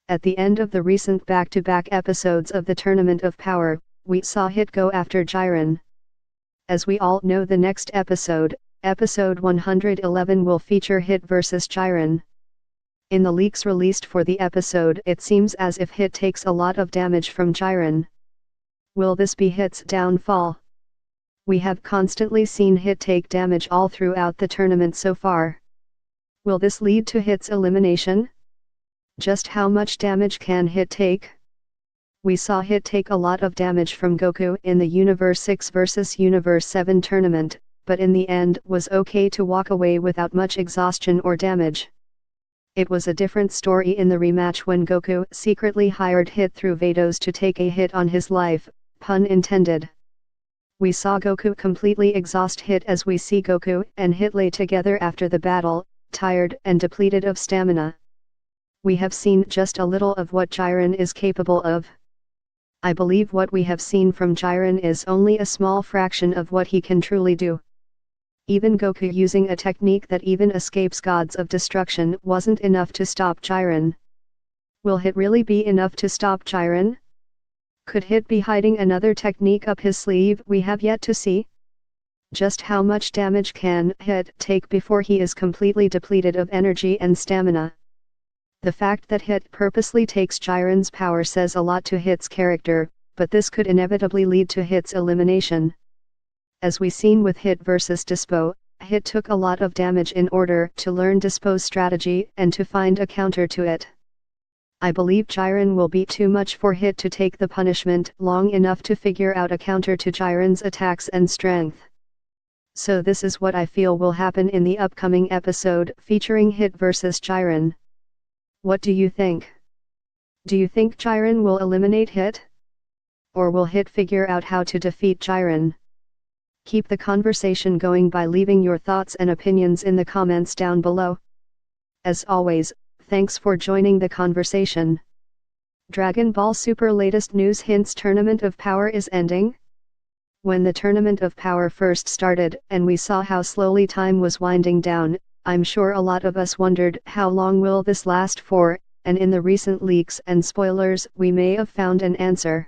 At the end of the recent back-to-back episodes of the Tournament of Power, we saw Hit go after Jiren. As we all know, the next episode, episode 111, will feature Hit vs Jiren. In the leaks released for the episode, it seems as if Hit takes a lot of damage from Jiren. Will this be Hit's downfall? We have constantly seen Hit take damage all throughout the tournament so far. Will this lead to Hit's elimination? Just how much damage can Hit take? We saw Hit take a lot of damage from Goku in the Universe 6 vs Universe 7 tournament, but in the end was okay to walk away without much exhaustion or damage. It was a different story in the rematch when Goku secretly hired Hit through Vados to take a hit on his life, pun intended. We saw Goku completely exhaust Hit as we see Goku and Hit lay together after the battle, tired and depleted of stamina. We have seen just a little of what Jiren is capable of. I believe what we have seen from Jiren is only a small fraction of what he can truly do. Even Goku using a technique that even escapes gods of destruction wasn't enough to stop Jiren. Will Hit really be enough to stop Jiren? Could Hit be hiding another technique up his sleeve we have yet to see? Just how much damage can Hit take before he is completely depleted of energy and stamina? The fact that Hit purposely takes Jiren's power says a lot to Hit's character, but this could inevitably lead to Hit's elimination. As we seen with Hit vs Dispo, Hit took a lot of damage in order to learn Dispo's strategy and to find a counter to it. I believe Jiren will be too much for Hit to take the punishment long enough to figure out a counter to Jiren's attacks and strength. So this is what I feel will happen in the upcoming episode featuring Hit vs Jiren. What do you think? Do you think Jiren will eliminate Hit? Or will Hit figure out how to defeat Jiren? Keep the conversation going by leaving your thoughts and opinions in the comments down below. As always, thanks for joining the conversation. Dragon Ball Super latest news hints: Tournament of Power is ending? When the Tournament of Power first started and we saw how slowly time was winding down, I'm sure a lot of us wondered how long will this last for, and in the recent leaks and spoilers we may have found an answer.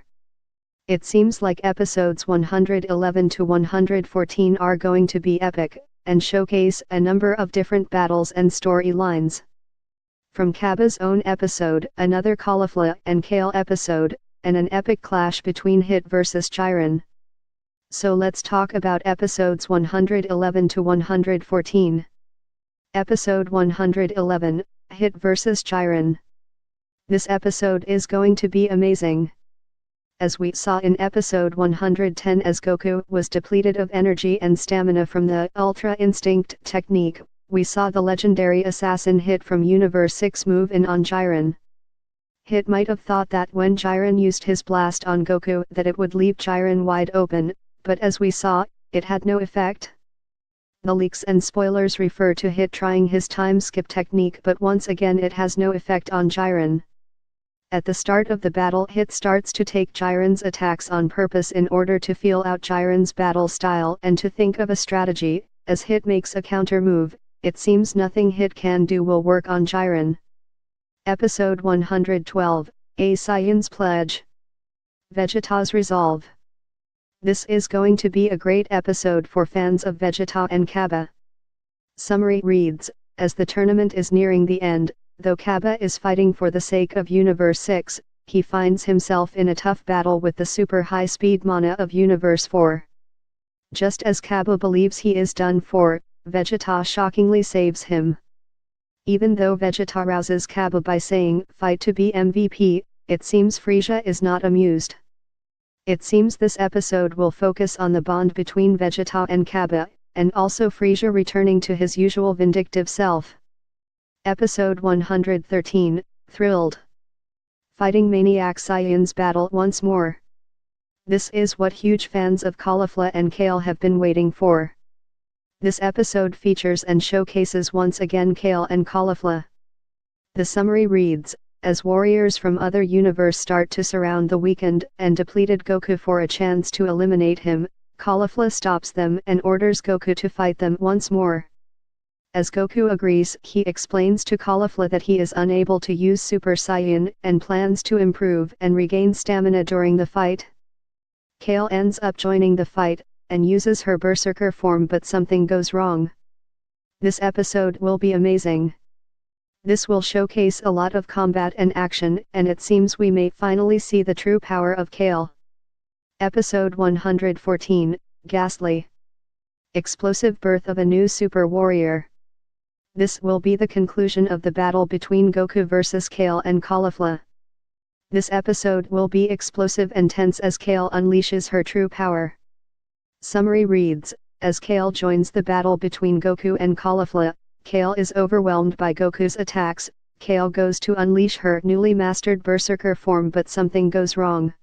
It seems like episodes 111 to 114 are going to be epic, and showcase a number of different battles and storylines. From Cabba's own episode, another Caulifla and Kale episode, and an epic clash between Hit vs Jiren. So let's talk about episodes 111 to 114. Episode 111, Hit vs Jiren. This episode is going to be amazing. As we saw in episode 110, as Goku was depleted of energy and stamina from the Ultra Instinct technique, we saw the legendary assassin Hit from Universe 6 move in on Jiren. Hit might have thought that when Jiren used his blast on Goku that it would leave Jiren wide open, but as we saw, it had no effect. The leaks and spoilers refer to Hit trying his time skip technique, but once again it has no effect on Jiren. At the start of the battle, Hit starts to take Jiren's attacks on purpose in order to feel out Jiren's battle style and to think of a strategy. As Hit makes a counter move, it seems nothing Hit can do will work on Jiren. Episode 112, A Saiyan's Pledge. Vegeta's Resolve. This is going to be a great episode for fans of Vegeta and Cabba. Summary reads: as the tournament is nearing the end, though Cabba is fighting for the sake of Universe 6, he finds himself in a tough battle with the super high-speed mana of Universe 4. Just as Cabba believes he is done for, Vegeta shockingly saves him. Even though Vegeta rouses Cabba by saying, "Fight to be MVP," it seems Frieza is not amused. It seems this episode will focus on the bond between Vegeta and Cabba, and also Frieza returning to his usual vindictive self. Episode 113, Thrilled. Fighting Maniac Saiyans battle once more. This is what huge fans of Caulifla and Kale have been waiting for. This episode features and showcases once again Kale and Caulifla. The summary reads: as warriors from other universe start to surround the weakened and depleted Goku for a chance to eliminate him, Caulifla stops them and orders Goku to fight them once more. As Goku agrees, he explains to Caulifla that he is unable to use Super Saiyan and plans to improve and regain stamina during the fight. Kale ends up joining the fight, and uses her berserker form, but something goes wrong. This episode will be amazing. This will showcase a lot of combat and action, and it seems we may finally see the true power of Kale. Episode 114, Ghastly. Explosive birth of a new super warrior. This will be the conclusion of the battle between Goku vs Kale and Caulifla. This episode will be explosive and tense as Kale unleashes her true power. Summary reads, as Kale joins the battle between Goku and Caulifla, Kale is overwhelmed by Goku's attacks. Kale goes to unleash her newly mastered berserker form, but something goes wrong.